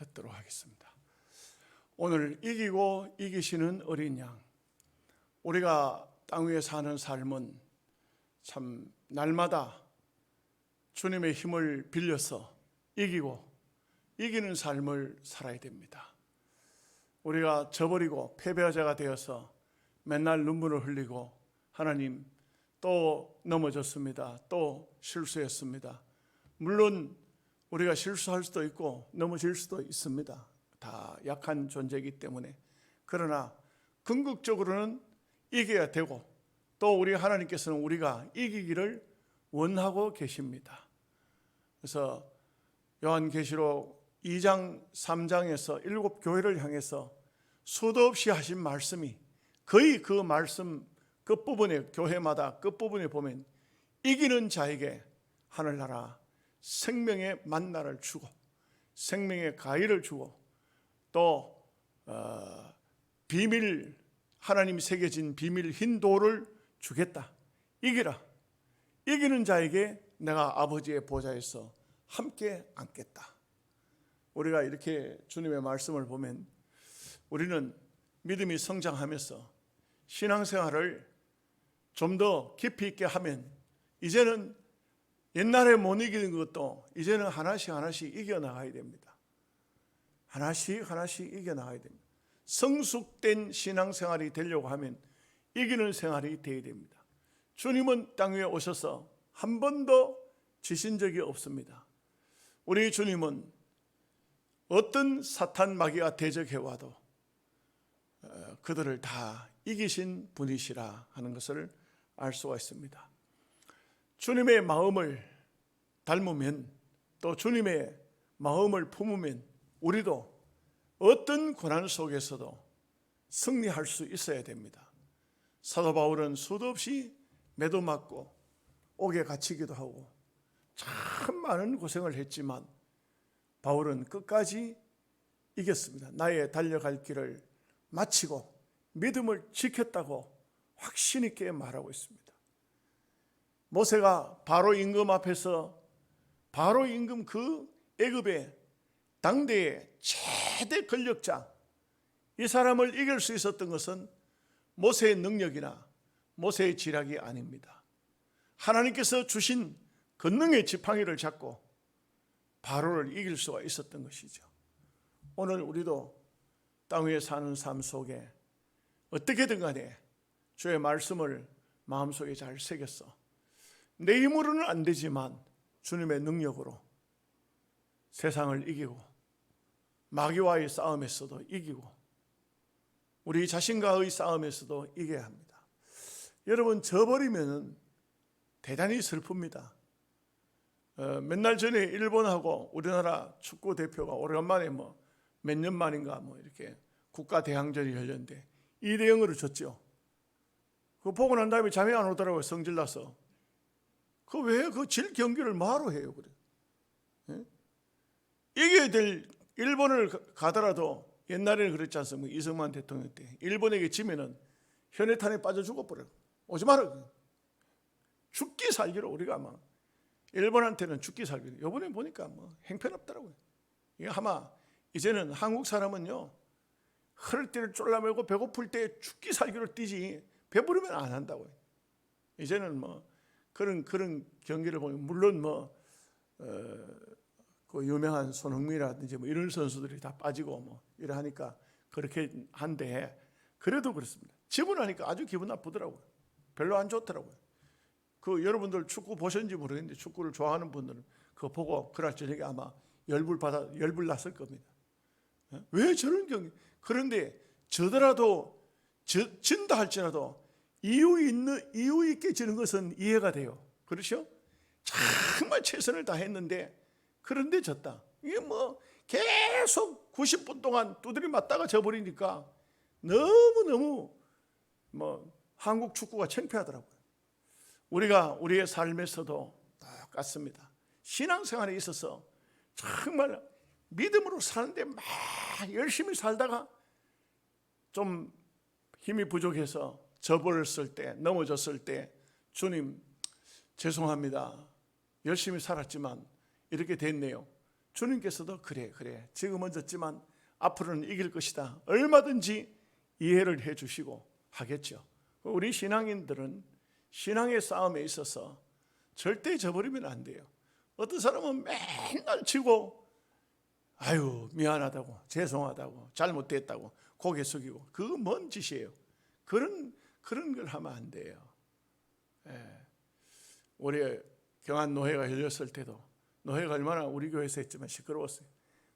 듣도록 하겠습니다. 오늘 이기고 이기시는 어린 양. 우리가 땅 위에 사는 삶은 참 날마다 주님의 힘을 빌려서 이기고 이기는 삶을 살아야 됩니다. 우리가 저버리고 패배자가 되어서 맨날 눈물을 흘리고 하나님 또 넘어졌습니다. 또 실수했습니다. 물론 우리가 실수할 수도 있고 넘어질 수도 있습니다. 다 약한 존재이기 때문에. 그러나 궁극적으로는 이겨야 되고 또 우리 하나님께서는 우리가 이기기를 원하고 계십니다. 그래서 요한계시록 2장 3장에서 7교회를 향해서 수도 없이 하신 말씀이 거의 그 말씀 끝부분에, 교회마다 끝부분에 보면 이기는 자에게 하늘나라 생명의 만나를 주고 생명의 가위를 주고 또 비밀, 하나님이 새겨진 비밀 흰 돌을 주겠다. 이기라. 이기는 자에게 내가 아버지의 보좌에서 함께 앉겠다. 우리가 이렇게 주님의 말씀을 보면 우리는 믿음이 성장하면서 신앙생활을 좀 더 깊이 있게 하면 이제는 옛날에 못 이기는 것도 이제는 하나씩 이겨나가야 됩니다. 하나씩 이겨나가야 됩니다. 성숙된 신앙생활이 되려고 하면 이기는 생활이 되어야 됩니다. 주님은 땅 위에 오셔서 한 번도 지신 적이 없습니다. 우리 주님은 어떤 사탄 마귀가 대적해와도 그들을 다 이기신 분이시라 하는 것을 알 수가 있습니다. 주님의 마음을 닮으면 또 주님의 마음을 품으면 우리도 어떤 고난 속에서도 승리할 수 있어야 됩니다. 사도 바울은 수도 없이 매도 맞고 옥에 갇히기도 하고 참 많은 고생을 했지만 바울은 끝까지 이겼습니다. 나의 달려갈 길을 마치고 믿음을 지켰다고 확신 있게 말하고 있습니다. 모세가 바로 임금 앞에서 바로 임금 그 애굽의 당대의 최대 권력자, 이 사람을 이길 수 있었던 것은 모세의 능력이나 모세의 지략이 아닙니다. 하나님께서 주신 권능의 지팡이를 잡고 바로를 이길 수가 있었던 것이죠. 오늘 우리도 땅 위에 사는 삶 속에 어떻게든 간에 주의 말씀을 마음속에 잘 새겼어. 내 힘으로는 안 되지만 주님의 능력으로 세상을 이기고 마귀와의 싸움에서도 이기고 우리 자신과의 싸움에서도 이겨야 합니다. 여러분, 져버리면 대단히 슬픕니다. 몇 날 전에 일본하고 우리나라 축구 대표가 오래간만에 몇 년 만인가 이렇게 국가 대항전이 열렸는데 2대0으로 졌죠. 그거 보고 난 다음에 잠이 안 오더라고요. 성질나서. 왜 질 경기를 뭐하러 해요? 그래. 예? 이겨야 될 일본을 가더라도 옛날에는 그랬지 않습니까? 이승만 대통령 때 일본에게 지면은 현해탄에 빠져 죽어버려요. 오지 마라. 죽기 살기로 우리가 일본한테는 죽기 살기로. 이번에 보니까 행편없더라고요. 이게 아마 이제는 한국 사람은요, 흐를 때를 쫄라매고 배고플 때 죽기 살기로 뛰지 배부르면 안 한다고요. 이제는 그런 경기를 보면 물론 그 유명한 손흥민이라든지 이런 선수들이 다 빠지고 이래 하니까 그렇게 한데 그래도 그렇습니다. 지고 나니까 아주 기분 나쁘더라고요. 별로 안 좋더라고요. 여러분들 축구 보셨는지 모르겠는데 축구를 좋아하는 분들은 그거 보고 그날 저녁에 아마 열불 났을 겁니다. 왜 저런 경기? 그런데 저더라도 진다 할지라도 이유 있게 지는 것은 이해가 돼요. 그렇죠? 정말 최선을 다했는데 그런데 졌다. 이게 계속 90분 동안 두드려 맞다가 져버리니까 너무너무 한국 축구가 창피하더라고요. 우리가 우리의 삶에서도 똑같습니다. 신앙생활에 있어서 정말 믿음으로 사는데 막 열심히 살다가 좀 힘이 부족해서 져버렸을 때, 넘어졌을 때 주님 죄송합니다. 열심히 살았지만 이렇게 됐네요. 주님께서도 그래 지금은 졌지만 앞으로는 이길 것이다, 얼마든지 이해를 해주시고 하겠죠. 우리 신앙인들은 신앙의 싸움에 있어서 절대 져버리면 안 돼요. 어떤 사람은 맨날 지고 아유 미안하다고, 죄송하다고, 잘못됐다고 고개 숙이고, 그거 뭔 짓이에요. 그런 걸 하면 안 돼요. 올해 경안 노회가 열렸을 때도 노회가 얼마나 우리 교회에서 했지만 시끄러웠어요.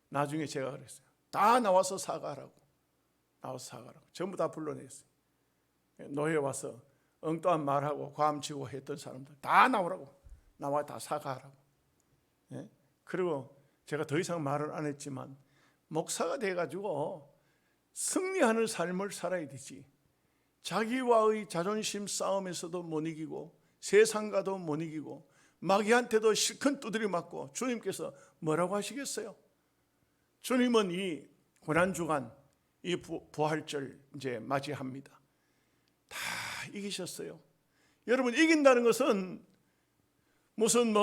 나중에 제가 그랬어요. 다 나와서 사과하라고. 전부 다 불러냈어요. 노회에 와서 엉뚱한 말하고 과음치고 했던 사람들 다 나오라고, 나와 다 사과하라고. 그리고 제가 더 이상 말을 안 했지만, 목사가 돼가지고 승리하는 삶을 살아야 되지. 자기와의 자존심 싸움에서도 못 이기고 세상과도 못 이기고 마귀한테도 실컷 두드려 맞고 주님께서 뭐라고 하시겠어요? 주님은 이 고난주간, 이 부활절 이제 맞이합니다. 다 이기셨어요. 여러분, 이긴다는 것은 무슨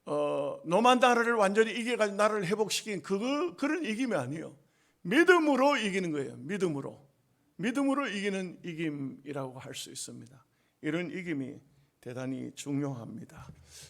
노만 나라를 완전히 이겨가지고 나라를 회복시킨 그런 이김이 아니에요. 믿음으로 이기는 거예요. 믿음으로 이기는 이김이라고 할 수 있습니다. 이런 이김이 대단히 중요합니다.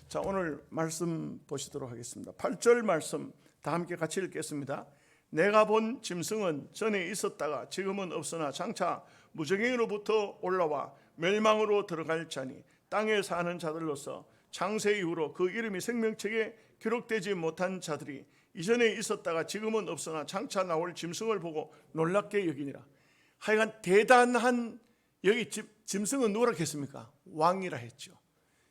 자, 오늘 말씀 보시도록 하겠습니다. 8절 말씀 다 함께 같이 읽겠습니다. 내가 본 짐승은 전에 있었다가 지금은 없으나 장차 무저갱이로부터 올라와 멸망으로 들어갈 자니 땅에 사는 자들로서 창세 이후로 그 이름이 생명책에 기록되지 못한 자들이 이전에 있었다가 지금은 없으나 장차 나올 짐승을 보고 놀랍게 여기니라. 하여간 대단한, 여기 짐승은 누구라 했습니까? 왕이라 했죠.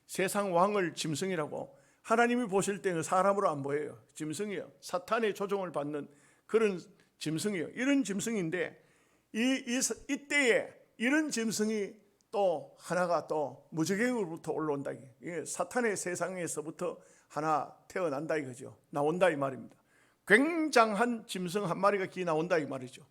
세상 왕을 짐승이라고. 하나님이 보실 때는 사람으로 안 보여요. 짐승이에요. 사탄의 조종을 받는 그런 짐승이에요. 이런 짐승인데 이때에 이런 짐승이 또 하나가 또 무저갱이로부터 올라온다. 사탄의 세상에서부터 하나 태어난다 이거죠. 나온다 이 말입니다. 굉장한 짐승 한 마리가 나온다 이 말이죠.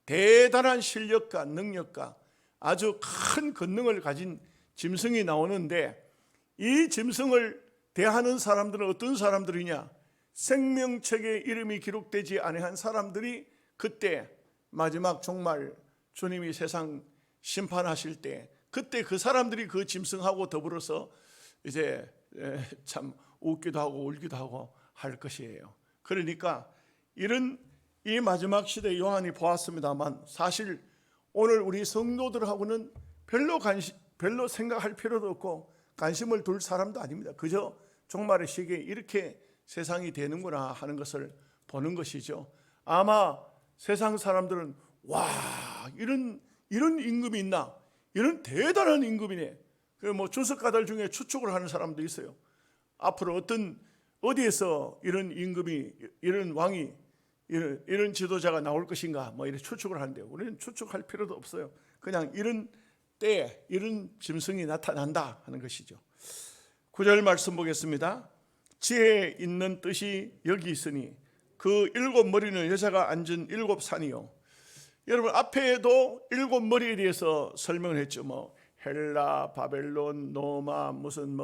대단한 실력과 능력과 아주 큰 권능을 가진 짐승이 나오는데, 이 짐승을 대하는 사람들은 어떤 사람들이냐? 생명책에 이름이 기록되지 아니한 사람들이 그때 마지막 종말 주님이 세상 심판하실 때, 그때 그 사람들이 그 짐승하고 더불어서 이제 참 웃기도 하고 울기도 하고 할 것이에요. 그러니까 이 마지막 시대 요한이 보았습니다만, 사실 오늘 우리 성도들하고는 별로 생각할 필요도 없고 관심을 둘 사람도 아닙니다. 그저 종말의 시기에 이렇게 세상이 되는구나 하는 것을 보는 것이죠. 아마 세상 사람들은 와, 이런 임금이 있나? 이런 대단한 임금이네. 주석가들 중에 추측을 하는 사람도 있어요. 앞으로 어디에서 이런 임금이, 이런 왕이, 이런 지도자가 나올 것인가, 이런 추측을 하는데요. 우리는 추측할 필요도 없어요. 그냥 이런 때에 이런 짐승이 나타난다 하는 것이죠. 9절 말씀 보겠습니다. 지혜에 있는 뜻이 여기 있으니 그 7 머리는 여자가 앉은 7 산이요. 여러분, 앞에도 7 머리에 대해서 설명을 했죠. 헬라, 바벨론, 노마, 무슨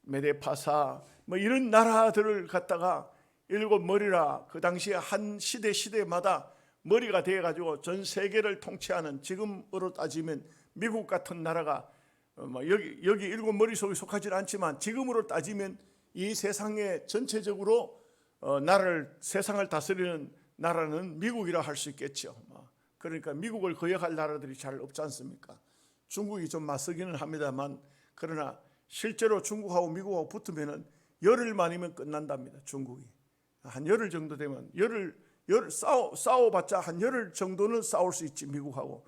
메데파사, 이런 나라들을 갖다가 7 머리라, 그 당시에 한 시대마다 머리가 되어가지고 전 세계를 통치하는, 지금으로 따지면 미국 같은 나라가 여기 7 머리 속에 속하지는 않지만 지금으로 따지면 이 세상에 전체적으로 세상을 다스리는 나라는 미국이라 할 수 있겠죠. 그러니까 미국을 거역할 나라들이 잘 없지 않습니까? 중국이 좀 맞서기는 합니다만, 그러나 실제로 중국하고 미국하고 붙으면은 열흘만이면 끝난답니다. 중국이 한 열흘 정도 되면 싸워봤자 한 열흘 정도는 싸울 수 있지. 미국하고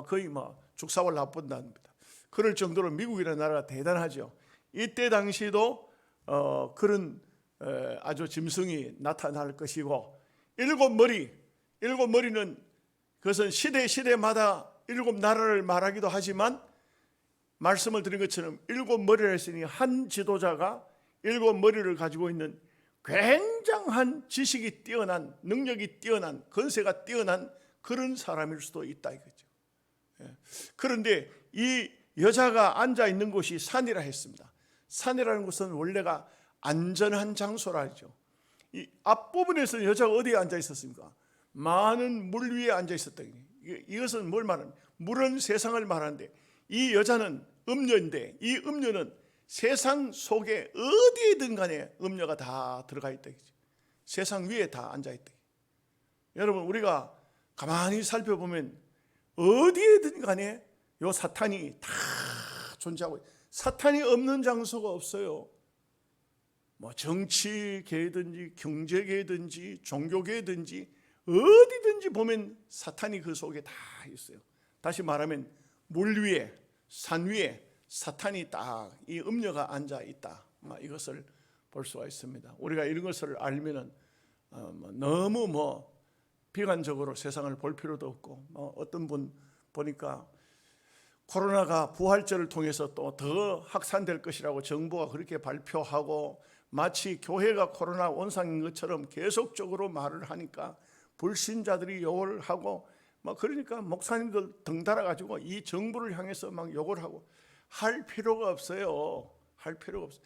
거의 죽사월 나쁜답니다. 그럴 정도로 미국이라는 나라가 대단하죠. 이때 당시도 그런 아주 짐승이 나타날 것이고, 7 머리는 그것은 시대마다 7 나라를 말하기도 하지만, 말씀을 드린 것처럼 7 머리라 했으니 한 지도자가 7 머리를 가지고 있는 굉장한 지식이 뛰어난, 능력이 뛰어난, 권세가 뛰어난 그런 사람일 수도 있다 이거죠. 그런데 이 여자가 앉아 있는 곳이 산이라 했습니다. 산이라는 것은 원래가 안전한 장소라 하죠. 이 앞부분에서 여자가 어디에 앉아 있었습니까? 많은 물 위에 앉아 있었다. 이것은 뭘 말하는? 물은 세상을 말하는데 이 여자는 음녀인데 이 음녀는 세상 속에 어디에든 간에 음녀가 다 들어가 있다. 세상 위에 다 앉아 있다. 여러분, 우리가 가만히 살펴보면 어디에든 간에 요 사탄이 다 존재하고 있어요. 사탄이 없는 장소가 없어요. 뭐 정치계든지 경제계든지 종교계든지 어디든지 보면 사탄이 그 속에 다 있어요. 다시 말하면 물 위에, 산 위에 사탄이 딱 이 음녀가 앉아 있다. 이것을 볼 수가 있습니다. 우리가 이런 것을 알면은 너무 비관적으로 세상을 볼 필요도 없고, 어떤 분 보니까 코로나가 부활절을 통해서 또 더 확산될 것이라고 정부가 그렇게 발표하고 마치 교회가 코로나 원상인 것처럼 계속적으로 말을 하니까 불신자들이 욕을 하고 그러니까 목사님들 덩달아 가지고 이 정부를 향해서 막 욕을 하고 할 필요가 없어요. 할 필요가 없어요.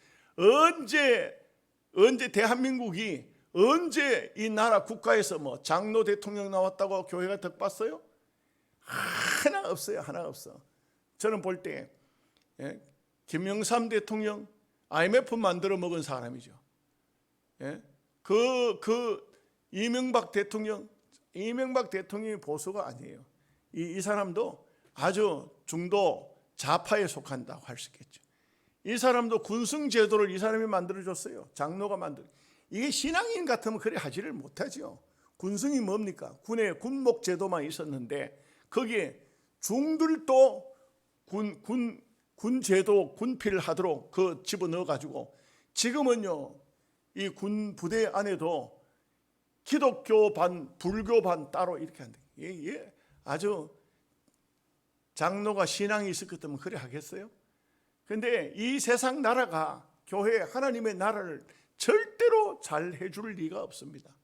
언제 대한민국이 언제 이 나라 국가에서 장로 대통령 나왔다고 교회가 덕봤어요? 하나 없어요. 하나 없어. 저는 볼 때 김영삼 대통령 IMF 만들어 먹은 사람이죠. 이명박 대통령이 보수가 아니에요. 이 사람도 아주 중도 좌파에 속한다고 할 수 있겠죠. 이 사람도 군승 제도를 이 사람이 만들어줬어요. 장로가 이게 신앙인 같으면 그래 하지를 못하죠. 군승이 뭡니까? 군에 군목 제도만 있었는데 거기에 중들도 군 제도 군필 하도록 그 집어넣어 가지고 지금은요 이 군 부대 안에도 기독교 반 불교 반 따로 이렇게 한다. 아주 장로가 신앙이 있을 것 같으면 그래 하겠어요? 근데 이 세상 나라가 교회 하나님의 나라를 절대로 잘 해줄 리가 없습니다.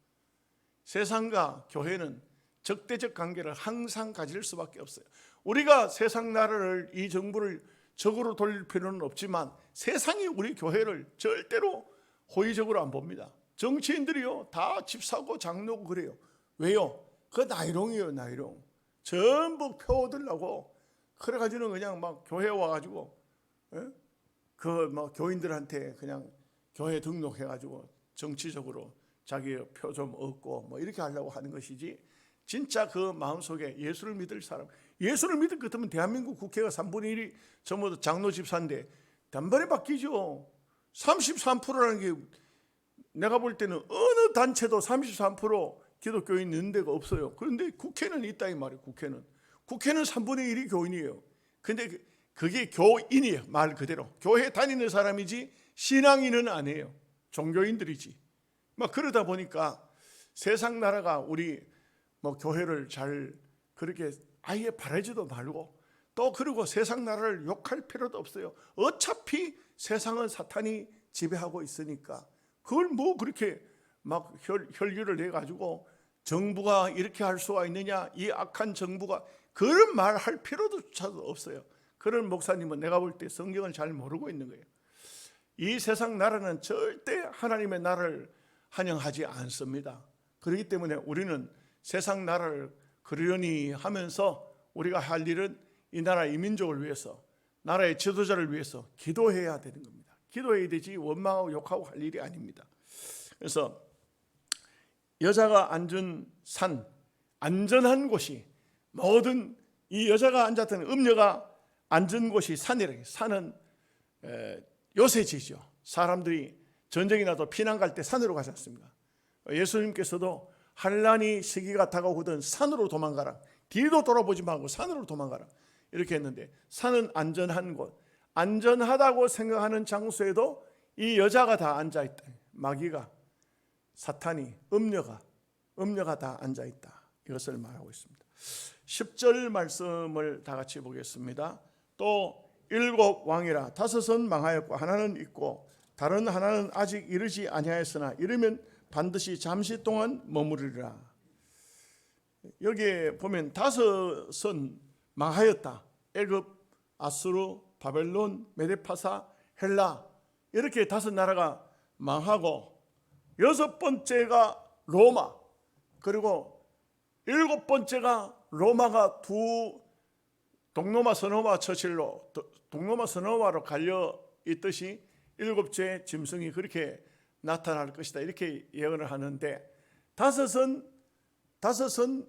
세상과 교회는 적대적 관계를 항상 가질 수밖에 없어요. 우리가 세상 나라를 이 정부를 적으로 돌릴 필요는 없지만 세상이 우리 교회를 절대로 호의적으로 안 봅니다. 정치인들이요 다 집 사고 장로고 그래요. 왜요? 그 나이롱이에요. 나이롱. 전부 표 얻으려고 그래가지고는 그냥 막 교회 와가지고 교인들한테 그냥 교회 등록해가지고 정치적으로 자기 표 좀 얻고 이렇게 하려고 하는 것이지, 진짜 그 마음속에 예수를 믿을 사람, 예수를 믿을 것 같으면 대한민국 국회가 3분의 1이 전부 장로 집사인데 단번에 바뀌죠. 33%라는 게 내가 볼 때는 어느 단체도 33% 기독교인 있는 데가 없어요. 그런데 국회는 있다 이 말이에요. 국회는 3분의 1이 교인이에요. 근데 그게 교인이에요. 말 그대로 교회 다니는 사람이지 신앙인은 아니에요. 종교인들이지. 그러다 보니까 세상 나라가 우리 교회를 잘 그렇게 아예 바라지도 말고, 또 그리고 세상 나라를 욕할 필요도 없어요. 어차피 세상은 사탄이 지배하고 있으니까 그걸 그렇게 혈기를 내가지고 정부가 이렇게 할 수가 있느냐, 이 악한 정부가, 그런 말 할 필요조차도 없어요. 그런 목사님은 내가 볼 때 성경을 잘 모르고 있는 거예요. 이 세상 나라는 절대 하나님의 나라를 환영하지 않습니다. 그렇기 때문에 우리는 세상 나라를 그러려니 하면서 우리가 할 일은 이 나라 이 민족을 위해서, 나라의 지도자를 위해서 기도해야 되는 겁니다. 기도해야 되지 원망하고 욕하고 할 일이 아닙니다. 그래서 여자가 앉은 산, 안전한 곳이, 모든 이 여자가 앉았던 음녀가 앉은 곳이 산이래요. 산은 요새지죠. 사람들이 전쟁이 나도 피난 갈 때 산으로 가지 않습니까? 예수님께서도 환난이 시기가 다가오거든 산으로 도망가라, 뒤도 돌아보지 말고 산으로 도망가라, 이렇게 했는데, 산은 안전한 곳, 안전하다고 생각하는 장소에도 이 여자가 다 앉아있다. 마귀가, 사탄이, 음녀가 다 앉아있다, 이것을 말하고 있습니다. 10절 말씀을 다 같이 보겠습니다. 또 7 왕이라 5은 망하였고 하나는 있고 다른 하나는 아직 이르지 아니하였으나 이르면 반드시 잠시 동안 머무르리라. 여기에 보면 5은 망하였다. 애굽, 아수르, 바벨론, 메데파사, 헬라, 이렇게 5 나라가 망하고 여섯 번째가 로마, 그리고 일곱 번째가 로마가 두 동로마 서노마 처칠로 동로마 서노마로 갈려 있듯이 일곱째 짐승이 그렇게 나타날 것이다, 이렇게 예언을 하는데 다섯은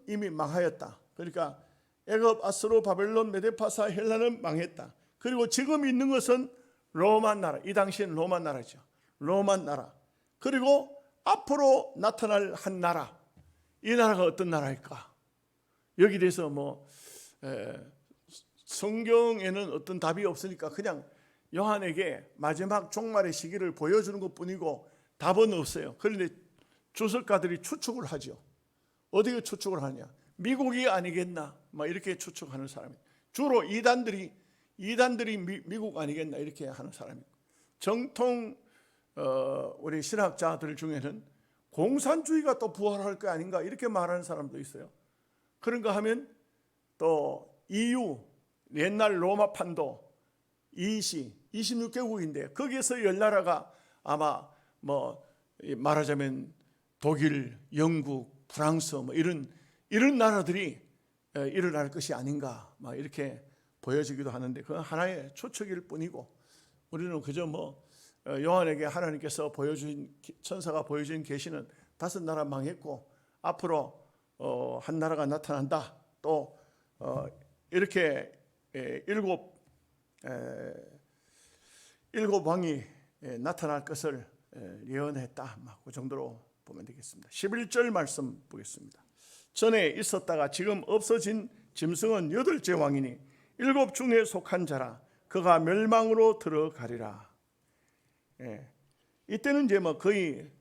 이미 망하였다. 그러니까 애굽, 아수르, 바벨론, 메데파사, 헬라는 망했다. 그리고 지금 있는 것은 로마 나라, 이 당시엔 로마 나라죠. 로마 나라. 그리고 앞으로 나타날 한 나라, 이 나라가 어떤 나라일까? 여기 대해서 성경에는 어떤 답이 없으니까 그냥 요한에게 마지막 종말의 시기를 보여주는 것뿐이고 답은 없어요. 그런데 주석가들이 추측을 하죠. 어디에 추측을 하냐? 미국이 아니겠나? 막 이렇게 추측하는 사람이, 주로 이단들이 미국 아니겠나 이렇게 하는 사람이고, 정통 우리 신학자들 중에는 공산주의가 또 부활할 거 아닌가 이렇게 말하는 사람도 있어요. 그런가 하면 또 EU, 옛날 로마 판도 EC 26개국인데 거기에서 10나라가 아마 말하자면 독일, 영국, 프랑스 이런 나라들이 일어날 것이 아닌가 막 이렇게 보여지기도 하는데, 그건 하나의 추측일 뿐이고 우리는 그저 요한에게 하나님께서 천사가 보여준 계시는 다섯 나라 망했고 앞으로 한 나라가 나타난다, 또 이렇게 일곱 왕이 나타날 것을 예언했다, 그 정도로 보면 되겠습니다. 11절 말씀 보겠습니다. 전에 있었다가 지금 없어진 짐승은 여덟째 왕이니 일곱 중에 속한 자라. 그가 멸망으로 들어가리라. 이때는 이제 거의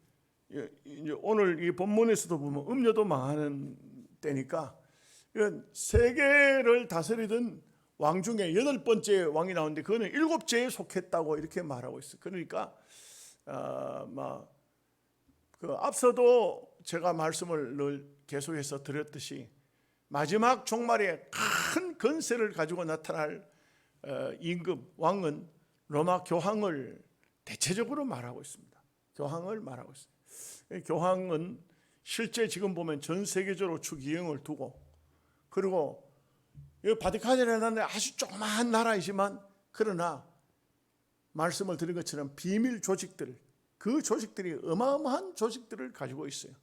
오늘 이 본문에서도 보면 음료도 망하는 때니까 세계를 다스리던 왕 중에 여덟 번째 왕이 나오는데 그거는 일곱째에 속했다고 이렇게 말하고 있어요. 그러니까 앞서도 제가 말씀을 늘 계속해서 드렸듯이 마지막 종말에 큰 건세를 가지고 나타날 임금 왕은 로마 교황을 대체적으로 말하고 있습니다. 교황을 말하고 있습니다. 교황은 실제 지금 보면 전 세계적으로 추기경을 두고, 그리고 바티칸이라는 아주 조그마한 나라이지만 그러나 말씀을 드린 것처럼 비밀 조직들, 그 조직들이 어마어마한 조직들을 가지고 있어요.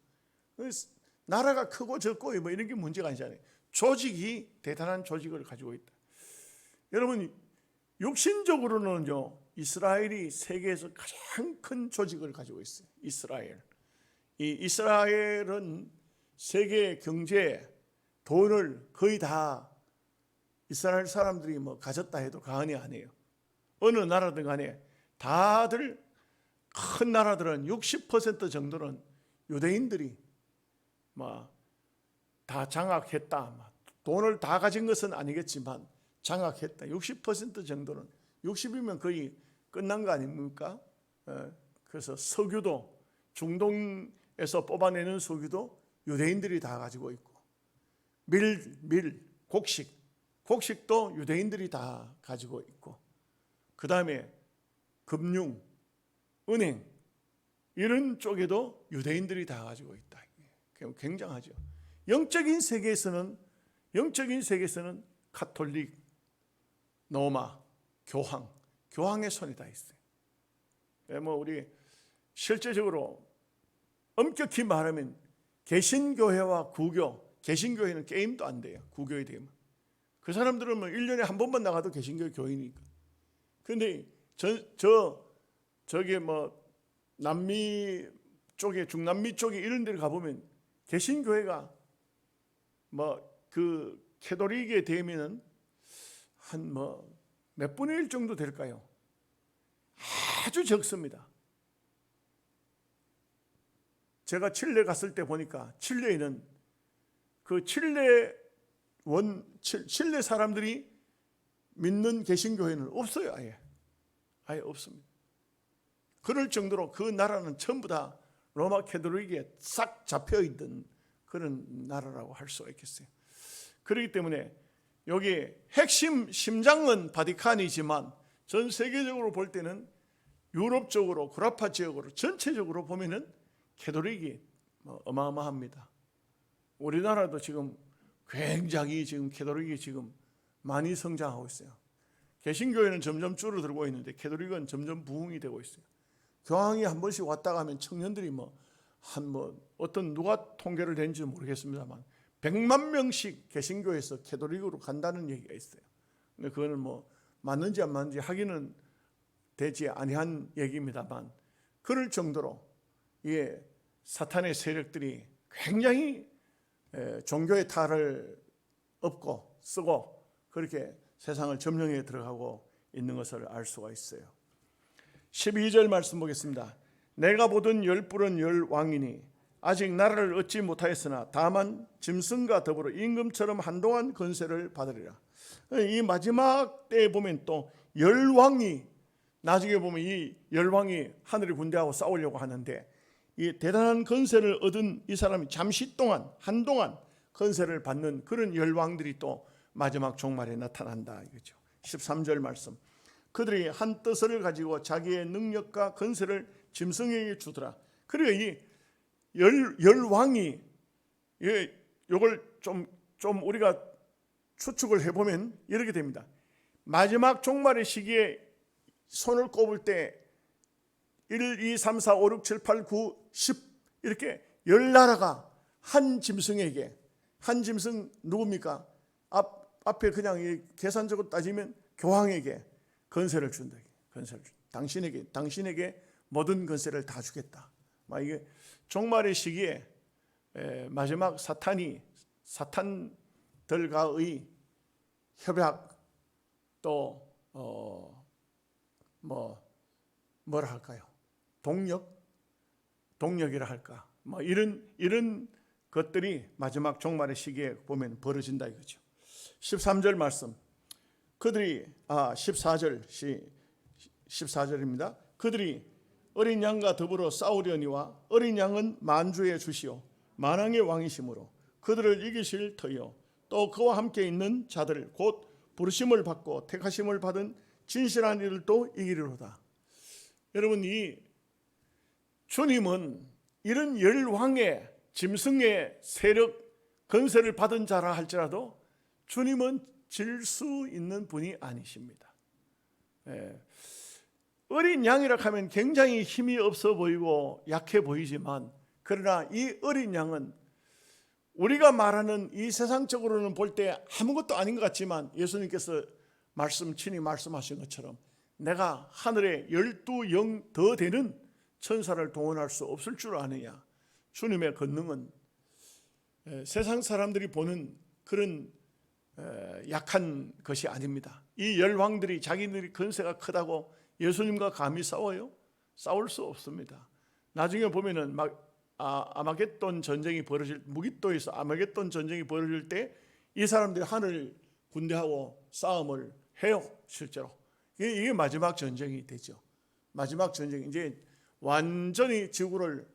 나라가 크고 적고 이런 게 문제가 아니잖아요. 조직이 대단한 조직을 가지고 있다. 여러분, 육신적으로는요, 이스라엘이 세계에서 가장 큰 조직을 가지고 있어요. 이스라엘. 이 이스라엘은 세계 경제, 돈을 거의 다 이스라엘 사람들이 가졌다 해도 과언이 아니에요. 어느 나라든 간에 다들 큰 나라들은 60% 정도는 유대인들이 다 장악했다. 돈을 다 가진 것은 아니겠지만 장악했다. 60% 정도는, 60이면 거의 끝난 거 아닙니까? 그래서 석유도, 중동에서 뽑아내는 석유도 유대인들이 다 가지고 있고, 곡식도 유대인들이 다 가지고 있고, 그 다음에 금융, 은행 이런 쪽에도 유대인들이 다 가지고 있다. 굉장하죠. 영적인 세계에서는 가톨릭, 로마, 교황의 손이 다 있어요. 우리 실제적으로 엄격히 말하면 개신교회와 구교, 개신교회는 게임도 안 돼요. 구교에 되면 그 사람들은 1년에 한 번만 나가도 개신교회 교인이니까. 그런데 저기 남미 쪽에, 중남미 쪽에 이런 데를 가보면 개신교회가 그 캐톨릭에 대면은 한 몇 분의 1 정도 될까요? 아주 적습니다. 제가 칠레 갔을 때 보니까 칠레에는 그 칠레 사람들이 믿는 개신교회는 없어요. 아예 없습니다. 그럴 정도로 그 나라는 전부 다 로마 캐톨릭에 싹 잡혀있던 그런 나라라고 할 수가 있겠어요. 그렇기 때문에 여기 핵심 심장은 바티칸이지만 전 세계적으로 볼 때는 유럽 쪽으로, 구라파 지역으로 전체적으로 보면은 캐톨릭이 어마어마합니다. 우리나라도 지금 굉장히 지금 캐톨릭이 지금 많이 성장하고 있어요. 개신교회는 점점 줄어들고 있는데 캐톨릭은 점점 부흥이 되고 있어요. 교황이 한 번씩 왔다 가면 청년들이 어떤 누가 통계를 낸지 모르겠습니다만 100만 명씩 개신교에서 캐톨릭으로 간다는 얘기가 있어요. 근데 그거는 맞는지 안 맞는지 확인은 되지 아니한 얘기입니다만 그럴 정도로 사탄의 세력들이 굉장히 종교의 탈을 엎고 쓰고 그렇게 세상을 점령해 들어가고 있는 것을 알 수가 있어요. 12절 말씀 보겠습니다. 내가 보던 열불은 열왕이니 아직 나라를 얻지 못하였으나 다만 짐승과 더불어 임금처럼 한동안 권세를 받으리라. 이 마지막 때에 보면 또 열왕이 나중에 보면 이 열왕이 하늘의 군대하고 싸우려고 하는데 이 대단한 권세를 얻은 이 사람이 잠시 동안 한동안 권세를 받는 그런 열왕들이 또 마지막 종말에 나타난다 이거죠. 13절 말씀. 그들이 한 뜻을 가지고 자기의 능력과 권세를 짐승에게 주더라. 그리고 이 열왕이 이걸 좀 우리가 추측을 해보면 이렇게 됩니다. 마지막 종말의 시기에 손을 꼽을 때 1, 2, 3, 4, 5, 6, 7, 8, 9, 10 이렇게 10나라가 한 짐승에게 한 짐승 누굽니까? 앞에 그냥 계산적으로 따지면 교황에게 권세를 준다. 권세를 준다. 당신에게 모든 권세를 다 주겠다. 이게 종말의 시기에 마지막 사탄들과의 협약 또 뭐라 할까요? 동력이라 할까? 이런 것들이 마지막 종말의 시기에 보면 벌어진다 이거죠. 13절 말씀. 그들이 14절입니다. 그들이 어린 양과 더불어 싸우려니와 어린 양은 만주의 주시오 만왕의 왕이시므로 그들을 이기실 터이요 또 그와 함께 있는 자들 곧 부르심을 받고 택하심을 받은 진실한 이들도 이기리로다. 여러분, 이 주님은 이런 열왕의 짐승의 세력 권세를 받은 자라 할지라도 주님은 질 수 있는 분이 아니십니다. 어린 양이라 하면 굉장히 힘이 없어 보이고 약해 보이지만 그러나 이 어린 양은 우리가 말하는 이 세상적으로는 볼 때 아무것도 아닌 것 같지만 예수님께서 친히 말씀하신 것처럼 내가 하늘에 12영 더 되는 천사를 동원할 수 없을 줄 아느냐. 주님의 권능은 세상 사람들이 보는 그런 약한 것이 아닙니다. 이 열왕들이 자기들이 권세가 크다고 예수님과 감히 싸워요? 싸울 수 없습니다. 나중에 보면은 아마겟돈 전쟁이 무깃도에서 아마겟돈 전쟁이 벌어질 때 이 사람들이 하늘 군대하고 싸움을 해요. 실제로 이게 마지막 전쟁이 되죠. 마지막 전쟁, 이제 완전히 지구를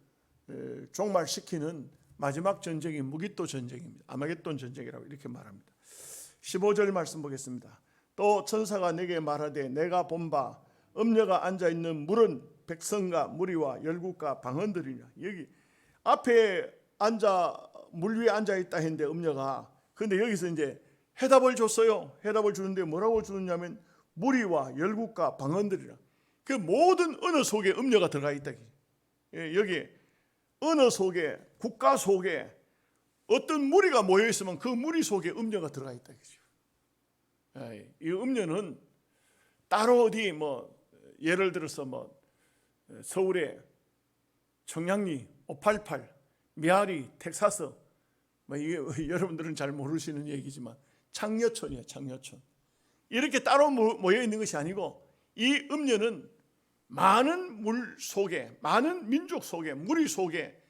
종말시키는 마지막 전쟁이 무깃도 전쟁입니다. 아마겟돈 전쟁이라고 이렇게 말합니다. 15절 말씀 보겠습니다. 또 천사가 내게 말하되 내가 본 바 음녀가 앉아있는 물은 백성과 무리와 열국과 방언들이냐. 여기 앞에 물 위에 앉아있다 했는데 음녀가, 근데 여기서 이제 해답을 줬어요. 해답을 주는데 뭐라고 주느냐면 무리와 열국과 방언들이라. 그 모든 언어 속에 음녀가 들어가 있다. 여기 언어 속에, 국가 속에 어떤 무리가 모여 있으면 그 무리 속에 음녀가 들어가 있다. 이 음녀는 따로 어디 예를 들어서 서울에 청량리, 588, 미아리, 텍사스 이게 여러분들은 잘 모르시는 얘기지만 창녀촌이에요. 창녀촌. 이렇게 따로 모여 있는 것이 아니고 이 음녀는 많은 물 속에, 많은 민족 속에, 무리 속에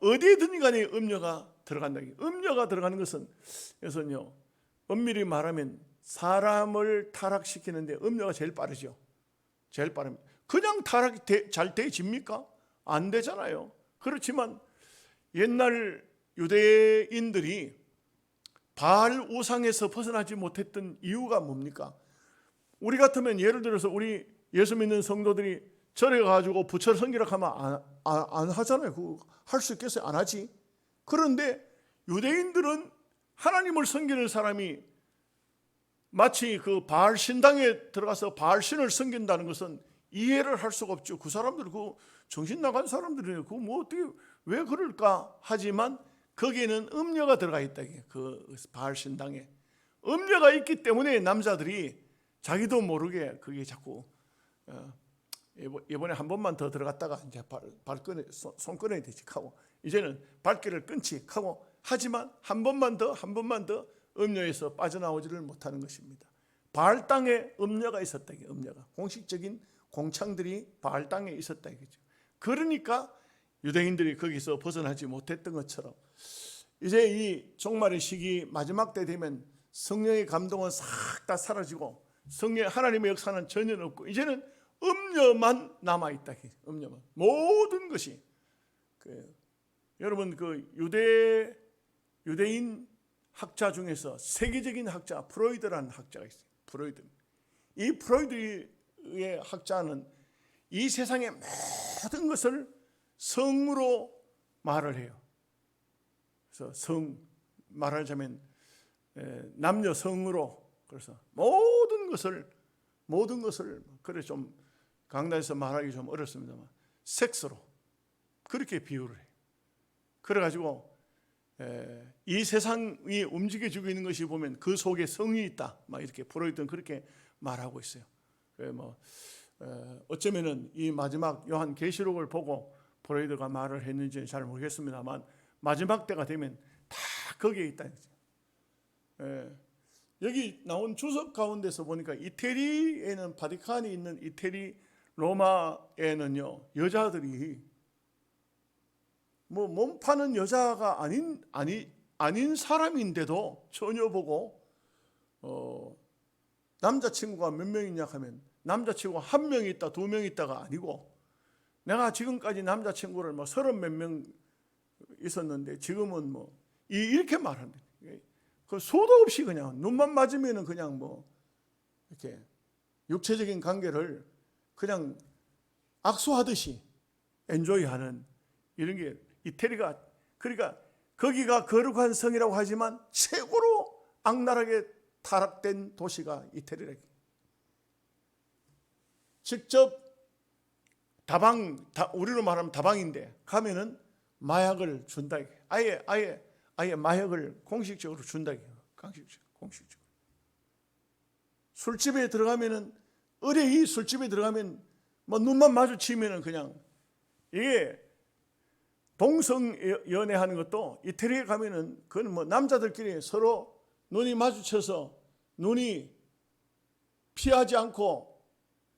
어디에든 간에 음녀가 들어간다. 음녀가 들어가는 것은 그래서요, 엄밀히 말하면 사람을 타락시키는데 음녀가 제일 빠르죠. 제일 빠릅니다. 그냥 타락이 잘 되집니까? 안 되잖아요. 그렇지만 옛날 유대인들이 바알 우상에서 벗어나지 못했던 이유가 뭡니까? 우리 같으면 예를 들어서 우리 예수 믿는 성도들이 절에 가지고 부처를 섬기라 하면 안 하잖아요. 그거 할 수 있겠어요? 안 하지. 그런데 유대인들은 하나님을 섬기는 사람이 마치 그 바알 신당에 들어가서 바알 신을 섬긴다는 것은 이해를 할 수가 없죠. 그 사람들 그 정신 나간 사람들이에요. 그 뭐 어떻게 왜 그럴까 하지만 거기에는 음녀가 들어가 있다. 그 바알 신당에 음녀가 있기 때문에 남자들이 자기도 모르게 그게 자꾸 이번에 한 번만 더 들어갔다가 이제 손 꺼내야 되지 하고 이제는 발길을 끊지 하고 하지만 한 번만 더 음녀에서 빠져나오지를 못하는 것입니다. 바알 땅에 음녀가 있었다. 음녀가 공식적인 공창들이 바알 땅에 있었다 이거죠. 그러니까 유대인들이 거기서 벗어나지 못했던 것처럼 이제 이 종말의 시기 마지막 때 되면 성령의 감동은 싹 다 사라지고 성령 하나님의 역사는 전혀 없고 이제는 음녀만 남아 있다. 음녀만 모든 것이 여러분 그 유대인 학자 중에서 세계적인 학자 프로이드라는 학자가 있어요. 프로이드. 이 프로이드의 학자는 이 세상의 모든 것을 성으로 말을 해요. 그래서 말하자면 남녀 성으로 그래서 모든 것을 그래 좀 강단에서 말하기 좀 어렵습니다만 섹스로 그렇게 비유를 해요. 그래가지고 이 세상이 움직여지고 있는 것이 보면 그 속에 성이 있다. 막 이렇게 프로이드는 그렇게 말하고 있어요. 어쩌면은 이 마지막 요한 계시록을 보고 프로이드가 말을 했는지는 잘 모르겠습니다만 마지막 때가 되면 다 거기에 있다. 여기 나온 주석 가운데서 보니까 이태리에는 바티칸이 있는 이태리 로마에는요 여자들이 뭐 몸 파는 여자가 아닌 사람인데도 전혀 보고 남자친구가 몇 명이냐 하면 남자친구가 한 명 있다 두 명 있다가 아니고 내가 지금까지 남자친구를 뭐 30 몇 명 있었는데 지금은 뭐 이렇게 말한대. 그 수도 없이 그냥 눈만 맞으면은 그냥 뭐 이렇게 육체적인 관계를 그냥 악수하듯이 엔조이하는 이런 게 이태리가 그러니까 거기가 거룩한 성이라고 하지만 최고로 악랄하게 타락된 도시가 이태리라. 직접 우리로 말하면 다방인데 가면은 마약을 준다. 아예 마약을 공식적으로 준다. 공식적으로. 술집에 들어가면은 의뢰이 술집에 들어가면 뭐 눈만 마주치면은 그냥 이게 동성 연애하는 것도 이태리에 가면은 그건 뭐 남자들끼리 서로 눈이 마주쳐서 눈이 피하지 않고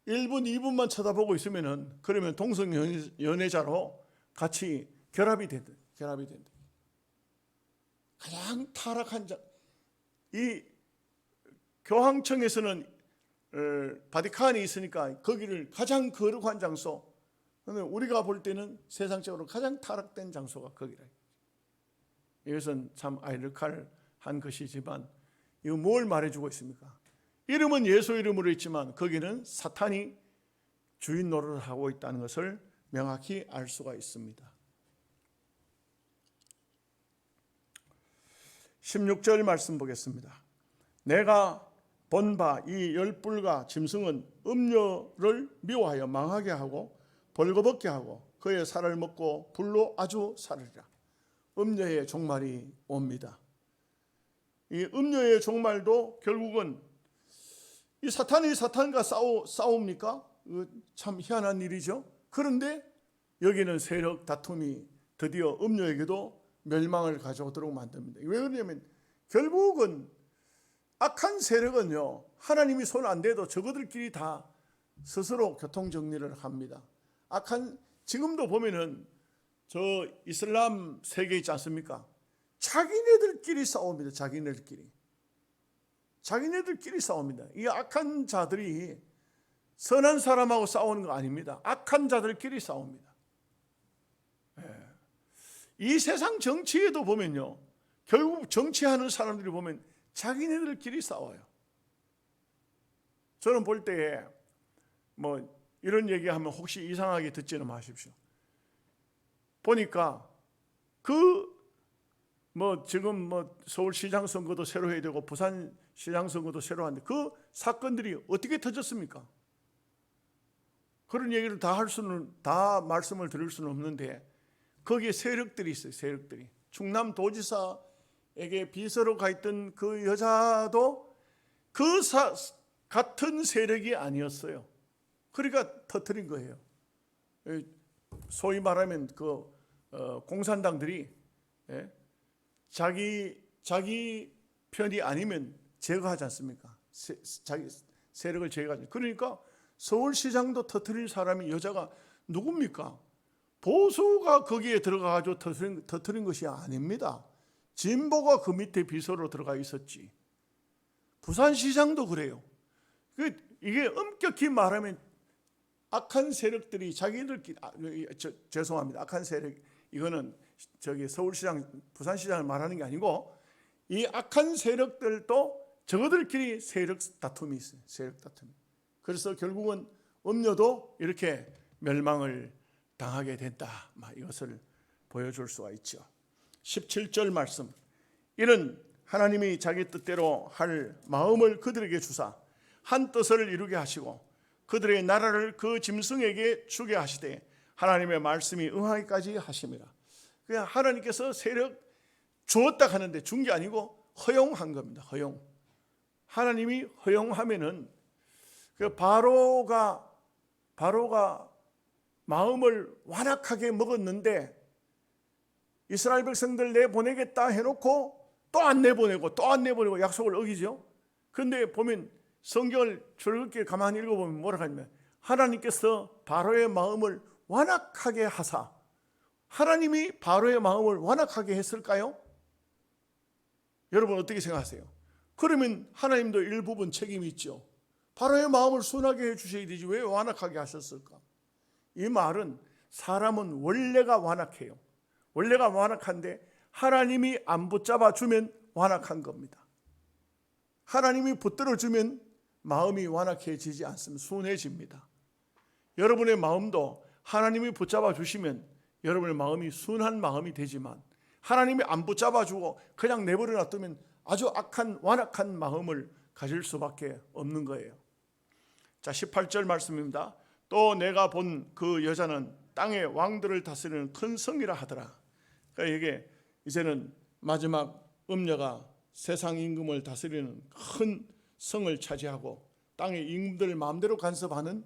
1분, 2분만 쳐다보고 있으면은 그러면 동성 연애자로 같이 결합이 된다. 가장 타락한 이 교황청에서는 바티칸이 있으니까 거기를 가장 거룩한 장소. 우리가 볼 때는 세상적으로 가장 타락된 장소가 거기라. 이것은 참 아이러니컬한 것이지만 이거 뭘 말해주고 있습니까? 이름은 예수 이름으로 있지만 거기는 사탄이 주인 노릇을 하고 있다는 것을 명확히 알 수가 있습니다. 16절 말씀 보겠습니다. 내가 본 바 이 열불과 짐승은 음녀를 미워하여 망하게 하고 벌거벗게 하고 그의 살을 먹고 불로 아주 살으리라. 음녀의 종말이 옵니다. 이 음녀의 종말도 결국은 이 사탄이 사탄과 싸웁니까? 참 희한한 일이죠. 그런데 여기는 세력 다툼이 드디어 음녀에게도 멸망을 가져오도록 만듭니다. 왜 그러냐면 결국은 악한 세력은요 하나님이 손 안 대도 저거들끼리 다 스스로 교통정리를 합니다. 지금도 보면은 저 이슬람 세계 있지 않습니까? 자기네들끼리 싸웁니다. 자기네들끼리 싸웁니다. 이 악한 자들이 선한 사람하고 싸우는 거 아닙니다. 악한 자들끼리 싸웁니다. 이 세상 정치에도 보면요 결국 정치하는 사람들이 보면 자기네들끼리 싸워요. 저는 볼 때에 뭐 이런 얘기하면 혹시 이상하게 듣지는 마십시오. 보니까 지금 서울시장 선거도 새로 해야 되고 부산시장 선거도 새로 하는데 그 사건들이 어떻게 터졌습니까? 그런 얘기를 다 말씀을 드릴 수는 없는데 거기에 세력들이 있어요. 세력들이. 충남도지사에게 비서로 가 있던 그 여자도 같은 세력이 아니었어요. 그러니까 터뜨린 거예요. 소위 말하면 공산당들이 자기 편이 아니면 제거하지 않습니까? 자기 세력을 제거하지. 그러니까 서울시장도 터뜨린 사람이 여자가 누굽니까? 보수가 거기에 들어가가지고 터뜨린 것이 아닙니다. 진보가 그 밑에 비서로 들어가 있었지. 부산시장도 그래요. 이게 엄격히 말하면 악한 세력들이 자기들끼리 죄송합니다. 악한 세력 이거는 서울시장, 부산시장을 말하는 게 아니고 이 악한 세력들도 저들끼리 세력 다툼이 있어요. 세력 다툼. 그래서 결국은 음녀도 이렇게 멸망을 당하게 된다. 이것을 보여줄 수가 있죠. 17절 말씀. 이는 하나님이 자기 뜻대로 할 마음을 그들에게 주사 한 뜻을 이루게 하시고 그들의 나라를 그 짐승에게 주게 하시되 하나님의 말씀이 응하기까지 하심이라. 그냥 하나님께서 세력 주었다 하는데 준 게 아니고 허용한 겁니다. 허용. 하나님이 허용하면은 바로가 마음을 완악하게 먹었는데 이스라엘 백성들 내보내겠다 해놓고 또 안 내보내고 약속을 어기죠. 그런데 보면 성경을 즐겁게 가만히 읽어보면 뭐라고 하냐면 하나님께서 바로의 마음을 완악하게 하사. 하나님이 바로의 마음을 완악하게 했을까요? 여러분 어떻게 생각하세요? 그러면 하나님도 일부분 책임이 있죠. 바로의 마음을 순하게 해주셔야 되지 왜 완악하게 하셨을까? 이 말은 사람은 원래가 완악해요. 원래가 완악한데 하나님이 안 붙잡아 주면 완악한 겁니다. 하나님이 붙들어 주면 마음이 완악해지지 않습니다. 순해집니다. 여러분의 마음도 하나님이 붙잡아 주시면 여러분의 마음이 순한 마음이 되지만 하나님이 안 붙잡아 주고 그냥 내버려 놔두면 아주 악한 완악한 마음을 가질 수밖에 없는 거예요. 자, 18절 말씀입니다. 또 내가 본 그 여자는 땅의 왕들을 다스리는 큰 성이라 하더라. 그러니까 이게 이제는 마지막 음녀가 세상 임금을 다스리는 큰 성을 차지하고 땅의 임금들 마음대로 간섭하는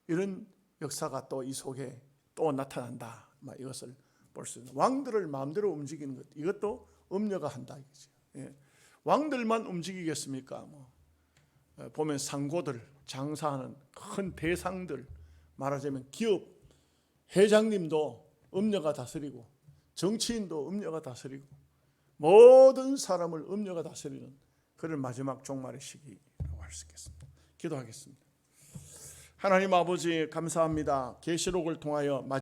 이런 역사가 또 이 속에 또 나타난다. 이것을 볼 수 있는 왕들을 마음대로 움직이는 것 이것도 음녀가 한다 이거죠. 예. 왕들만 움직이겠습니까? 보면 상고들 장사하는 큰 대상들 말하자면 기업 회장님도 음녀가 다스리고 정치인도 음녀가 다스리고 모든 사람을 음녀가 다스리는 그런 마지막 종말의 시기라고 할 수 있겠습니다. 기도하겠습니다. 하나님 아버지 감사합니다. 계시록을 통하여